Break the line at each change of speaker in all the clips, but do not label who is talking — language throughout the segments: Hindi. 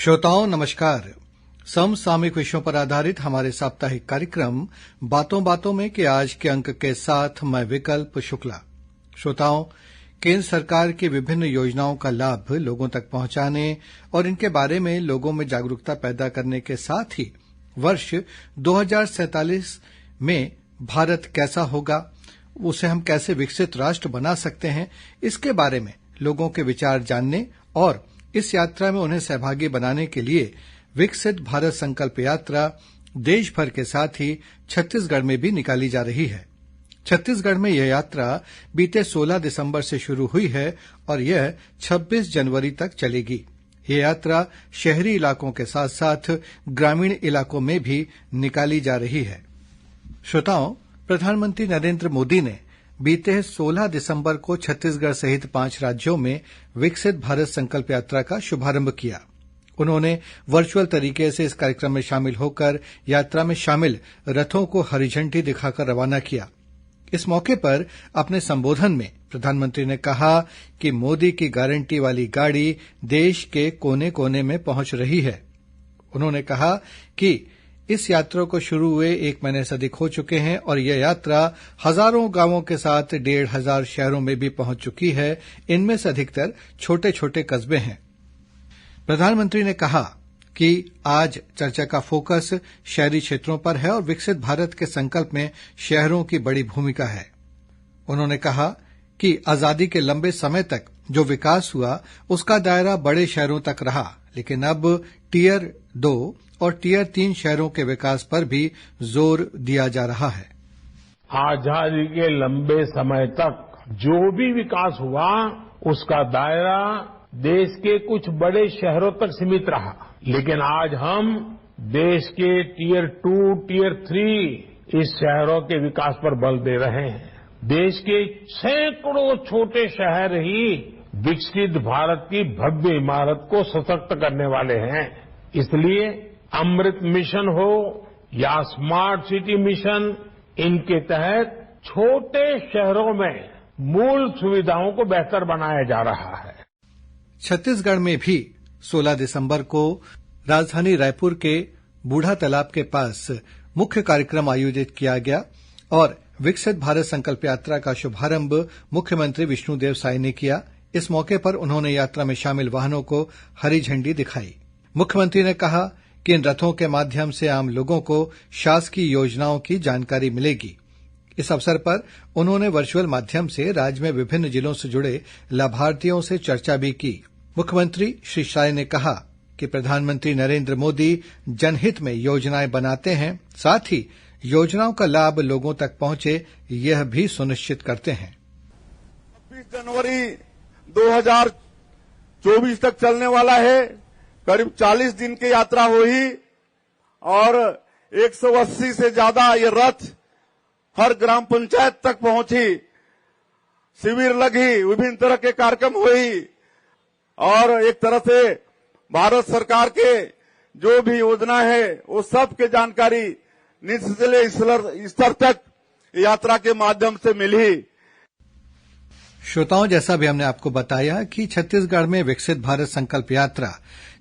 श्रोताओं नमस्कार। समसामयिक विषयों पर आधारित हमारे साप्ताहिक कार्यक्रम बातों बातों में के आज के अंक के साथ मैं विकल्प शुक्ला। श्रोताओं, केंद्र सरकार की विभिन्न योजनाओं का लाभ लोगों तक पहुंचाने और इनके बारे में लोगों में जागरूकता पैदा करने के साथ ही वर्ष 2047 में भारत कैसा होगा, उसे हम कैसे विकसित राष्ट्र बना सकते हैं, इसके बारे में लोगों के विचार जानने और इस यात्रा में उन्हें सहभागी बनाने के लिए विकसित भारत संकल्प यात्रा देश भर के साथ ही छत्तीसगढ़ में भी निकाली जा रही है। छत्तीसगढ़ में यह यात्रा बीते 16 दिसंबर से शुरू हुई है और यह 26 जनवरी तक चलेगी। यह यात्रा शहरी इलाकों के साथ साथ ग्रामीण इलाकों में भी निकाली जा रही है। श्रोताओं, प्रधानमंत्री नरेंद्र मोदी ने बीते 16 दिसंबर को छत्तीसगढ़ सहित 5 राज्यों में विकसित भारत संकल्प यात्रा का शुभारंभ किया। उन्होंने वर्चुअल तरीके से इस कार्यक्रम में शामिल होकर यात्रा में शामिल रथों को हरी झंडी दिखाकर रवाना किया। इस मौके पर अपने संबोधन में प्रधानमंत्री ने कहा कि मोदी की गारंटी वाली गाड़ी देश के कोने कोने में पहुंच रही है। उन्होंने कहा कि इस यात्रा को शुरू हुए 1 महीने से अधिक हो चुके हैं और यह यात्रा हजारों गांवों के साथ 1,500 शहरों में भी पहुंच चुकी है। इनमें से अधिकतर छोटे छोटे कस्बे हैं। प्रधानमंत्री ने कहा कि आज चर्चा का फोकस शहरी क्षेत्रों पर है और विकसित भारत के संकल्प में शहरों की बड़ी भूमिका है। उन्होंने कहा कि आजादी के लंबे समय तक जो विकास हुआ उसका दायरा बड़े शहरों तक रहा, लेकिन अब टियर 2 और टियर 3 शहरों के विकास पर भी जोर दिया जा रहा है।
आजादी के लंबे समय तक जो भी विकास हुआ उसका दायरा देश के कुछ बड़े शहरों तक सीमित रहा, लेकिन आज हम देश के टियर 2, टियर 3 इस शहरों के विकास पर बल दे रहे हैं। देश के सैकड़ों छोटे शहर ही विकसित भारत की भव्य इमारत को सशक्त करने वाले हैं। इसलिए अमृत मिशन हो या स्मार्ट सिटी मिशन, इनके तहत छोटे शहरों में मूल सुविधाओं को बेहतर बनाया जा रहा है।
छत्तीसगढ़ में भी 16 दिसंबर को राजधानी रायपुर के बूढ़ा तालाब के पास मुख्य कार्यक्रम आयोजित किया गया और विकसित भारत संकल्प यात्रा का शुभारंभ मुख्यमंत्री विष्णुदेव साय ने किया। इस मौके पर उन्होंने यात्रा में शामिल वाहनों को हरी झंडी दिखाई। मुख्यमंत्री ने कहा कि इन रथों के माध्यम से आम लोगों को शासकीय योजनाओं की जानकारी मिलेगी। इस अवसर पर उन्होंने वर्चुअल माध्यम से राज्य में विभिन्न जिलों से जुड़े लाभार्थियों से चर्चा भी की। मुख्यमंत्री श्री साय ने कहा कि प्रधानमंत्री नरेंद्र मोदी जनहित में योजनाएं बनाते हैं, साथ ही योजनाओं का लाभ लोगों तक पहुंचे यह भी सुनिश्चित करते हैं।
26 जनवरी 2024 तक चलने वाला है। करीब 40 दिन की यात्रा हुई और 180 से ज्यादा ये रथ हर ग्राम पंचायत तक पहुंची, शिविर लगी, विभिन्न तरह के कार्यक्रम हुई और एक तरह से भारत सरकार के जो भी योजना है वो सब के जानकारी निचले स्तर तक यात्रा के माध्यम से मिली।
श्रोताओं, जैसा भी हमने आपको बताया कि छत्तीसगढ़ में विकसित भारत संकल्प यात्रा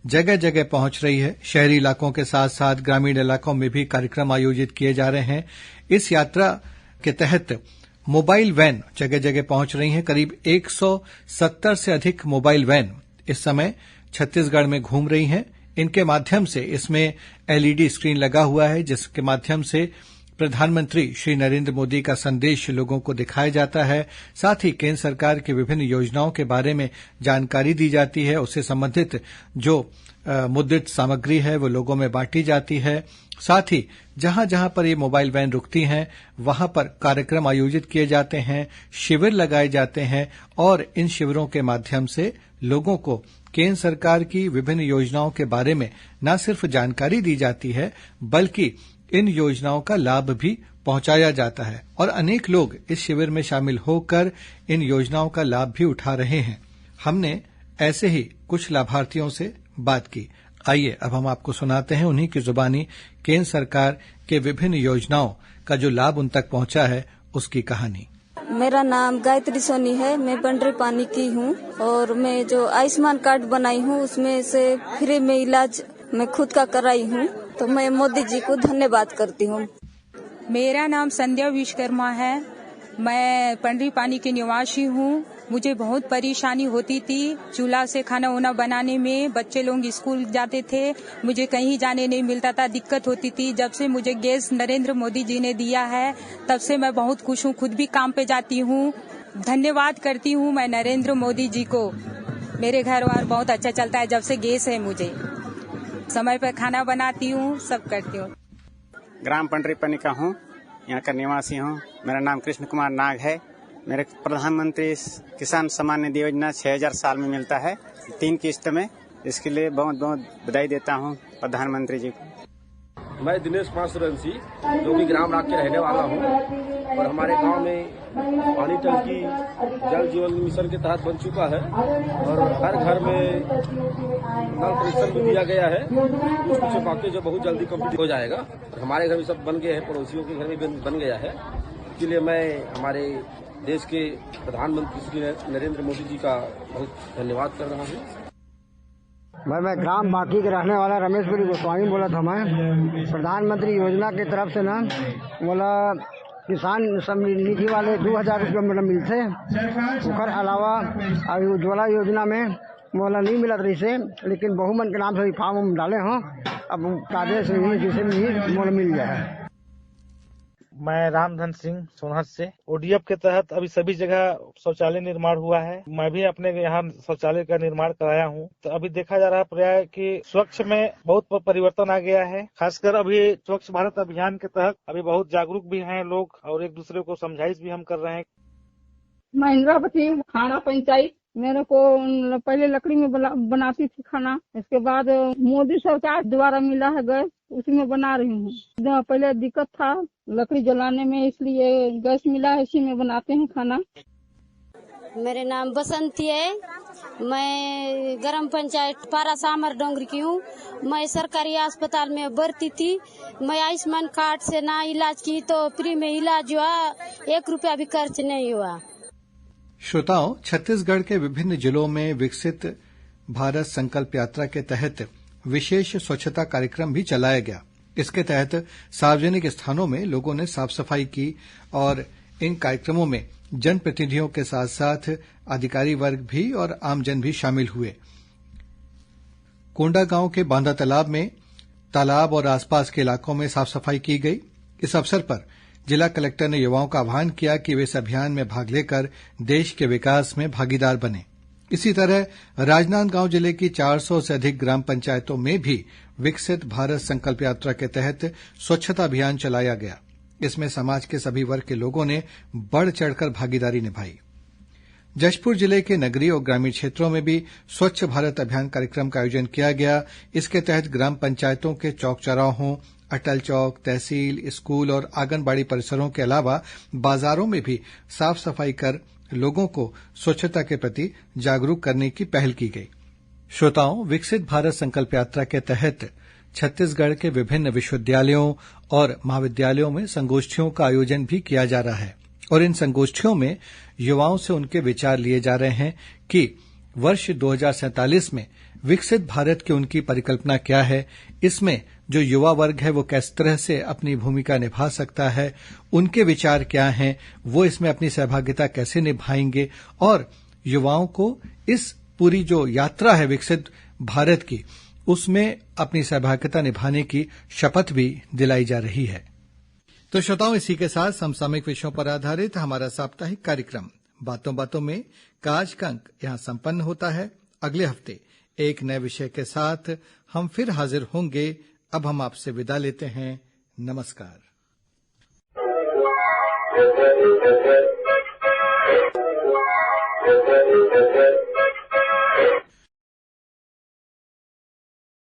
जगह जगह पहुंच रही है। शहरी इलाकों के साथ साथ ग्रामीण इलाकों में भी कार्यक्रम आयोजित किए जा रहे हैं। इस यात्रा के तहत मोबाइल वैन जगह जगह पहुंच रही हैं। करीब 170 से अधिक मोबाइल वैन इस समय छत्तीसगढ़ में घूम रही हैं। इनके माध्यम से इसमें एलईडी स्क्रीन लगा हुआ है, जिसके माध्यम से प्रधानमंत्री श्री नरेंद्र मोदी का संदेश लोगों को दिखाया जाता है। साथ ही केंद्र सरकार की विभिन्न योजनाओं के बारे में जानकारी दी जाती है। उससे संबंधित जो मुद्रित सामग्री है वो लोगों में बांटी जाती है। साथ ही जहां जहां पर ये मोबाइल वैन रुकती हैं वहां पर कार्यक्रम आयोजित किए जाते हैं, शिविर लगाए जाते हैं और इन शिविरों के माध्यम से लोगों को केंद्र सरकार की विभिन्न योजनाओं के बारे में न सिर्फ जानकारी दी जाती है बल्कि इन योजनाओं का लाभ भी पहुंचाया जाता है और अनेक लोग इस शिविर में शामिल होकर इन योजनाओं का लाभ भी उठा रहे हैं। हमने ऐसे ही कुछ लाभार्थियों से बात की। आइए अब हम आपको सुनाते हैं उन्हीं की जुबानी केंद्र सरकार के विभिन्न योजनाओं का जो लाभ उन तक पहुंचा है उसकी कहानी।
मेरा नाम गायत्री सोनी है। मैं पंडरी पानी की हूँ और मैं जो आयुष्मान कार्ड बनाई हूँ उसमें से फ्री में इलाज मैं खुद का कराई हूँ, तो मैं मोदी जी को धन्यवाद करती हूँ।
मेरा नाम संध्या विश्वकर्मा है। मैं पंडरी पानी की निवासी हूँ। मुझे बहुत परेशानी होती थी चूल्हा से खाना वाना बनाने में। बच्चे लोग स्कूल जाते थे, मुझे कहीं जाने नहीं मिलता था, दिक्कत होती थी। जब से मुझे गैस नरेंद्र मोदी जी ने दिया है तब से मैं बहुत खुश हूँ। खुद भी काम पे जाती हूँ। धन्यवाद करती हूँ मैं नरेंद्र मोदी जी को। मेरे घर वार बहुत अच्छा चलता है जब से गैस है। मुझे समय पर खाना बनाती हूँ, सब करती हूँ।
ग्राम पंडरी पानी का हूँ, यहाँ का निवासी हूँ। मेरा नाम कृष्ण कुमार नाग है। मेरे प्रधानमंत्री किसान सम्मान निधि योजना 6000 साल में मिलता है 3 किस्त में। इसके लिए बहुत बहुत बधाई देता हूँ प्रधानमंत्री जी को।
मैं दिनेश पासुरंसी जो भी ग्राम राग के रहने वाला हूँ और हमारे गांव में पानी टंकी जल जीवन मिशन के तहत बन चुका है और हर घर में नल कनेक्शन भी दिया गया है। कुछ बाकी जो बहुत जल्दी कंप्लीट हो जाएगा। हमारे घर में सब बन गए हैं, पड़ोसियों के घर में भी बन गया है। इसलिए मैं हमारे देश के प्रधानमंत्री श्री नरेंद्र मोदी जी का बहुत धन्यवाद कर रहा हूँ।
मैं ग्राम बाकी के रहने वाला रमेशपुरी गोस्वामी बोला था। मैं प्रधानमंत्री योजना की तरफ से ना बोला किसान निधि वाले 2000 रुपये मतलब मिलते। उसके अलावा अभी उज्ज्वला योजना में बोला नहीं मिला रही से, लेकिन बहुमन के नाम से फॉर्म डाले हों। अब कार्य से ही जिसे भी मोल मिल जाए।
मैं रामधन सिंह सोनहत से। ओडीएफ के तहत अभी सभी जगह शौचालय निर्माण हुआ है। मैं भी अपने यहाँ शौचालय का निर्माण कराया हूँ। तो अभी देखा जा रहा है कि स्वच्छ में बहुत परिवर्तन आ गया है। खासकर अभी स्वच्छ भारत अभियान के तहत अभी बहुत जागरूक भी हैं लोग और एक दूसरे को समझाइश भी हम कर रहे हैं।
मैं इंद्रावती खाना पंचायत। मेरे को पहले लकड़ी में बनाती थी खाना, इसके बाद मोदी सरकार द्वारा मिला है गैस, उसी में बना रही हूँ। पहले दिक्कत था लकड़ी जलाने में, इसलिए गैस मिला है, इसी में बनाते हैं खाना।
मेरे नाम बसंती है। मैं ग्राम पंचायत पारा सामर डोंगरी की हूँ। मैं सरकारी अस्पताल में भर्ती थी। मैं आयुष्मान कार्ड से ना इलाज की तो फ्री में इलाज हुआ, 1 रुपया भी खर्च नहीं हुआ।
श्रोताओं, छत्तीसगढ़ के विभिन्न जिलों में विकसित भारत संकल्प यात्रा के तहत विशेष स्वच्छता कार्यक्रम भी चलाया गया। इसके तहत सार्वजनिक स्थानों में लोगों ने साफ सफाई की और इन कार्यक्रमों में जनप्रतिनिधियों के साथ साथ अधिकारी वर्ग भी और आमजन भी शामिल हुए। कोंडागांव के बांदा तालाब में तालाब और आसपास के इलाकों में साफ सफाई की गई। इस अवसर पर जिला कलेक्टर ने युवाओं का आह्वान किया कि वे इस अभियान में भाग लेकर देश के विकास में भागीदार बने। इसी तरह राजनांदगांव जिले की 400 से अधिक ग्राम पंचायतों में भी विकसित भारत संकल्प यात्रा के तहत स्वच्छता अभियान चलाया गया। इसमें समाज के सभी वर्ग के लोगों ने बढ़ चढ़कर भागीदारी निभाई। जशपुर जिले के नगरीय और ग्रामीण क्षेत्रों में भी स्वच्छ भारत अभियान कार्यक्रम का आयोजन किया गया। इसके तहत ग्राम पंचायतों के चौक चौराहों, अटल चौक, तहसील, स्कूल और आंगनबाड़ी परिसरों के अलावा बाजारों में भी साफ सफाई कर लोगों को स्वच्छता के प्रति जागरूक करने की पहल की गई। श्रोताओं, विकसित भारत संकल्प यात्रा के तहत छत्तीसगढ़ के विभिन्न विश्वविद्यालयों और महाविद्यालयों में संगोष्ठियों का आयोजन भी किया जा रहा है और इन संगोष्ठियों में युवाओं से उनके विचार लिए जा रहे हैं कि वर्ष 2047 में विकसित भारत की उनकी परिकल्पना क्या है, इसमें जो युवा वर्ग है वो किस तरह से अपनी भूमिका निभा सकता है, उनके विचार क्या हैं, वो इसमें अपनी सहभागिता कैसे निभाएंगे और युवाओं को इस पूरी जो यात्रा है विकसित भारत की, उसमें अपनी सहभागिता निभाने की शपथ भी दिलाई जा रही है। तो श्रोताओं, इसी के साथ समसामयिक विषयों पर आधारित हमारा साप्ताहिक कार्यक्रम बातों बातों में का आज का अंक यहाँ संपन्न होता है। अगले हफ्ते एक नए विषय के साथ हम फिर हाजिर होंगे। अब हम आपसे विदा लेते हैं। नमस्कार।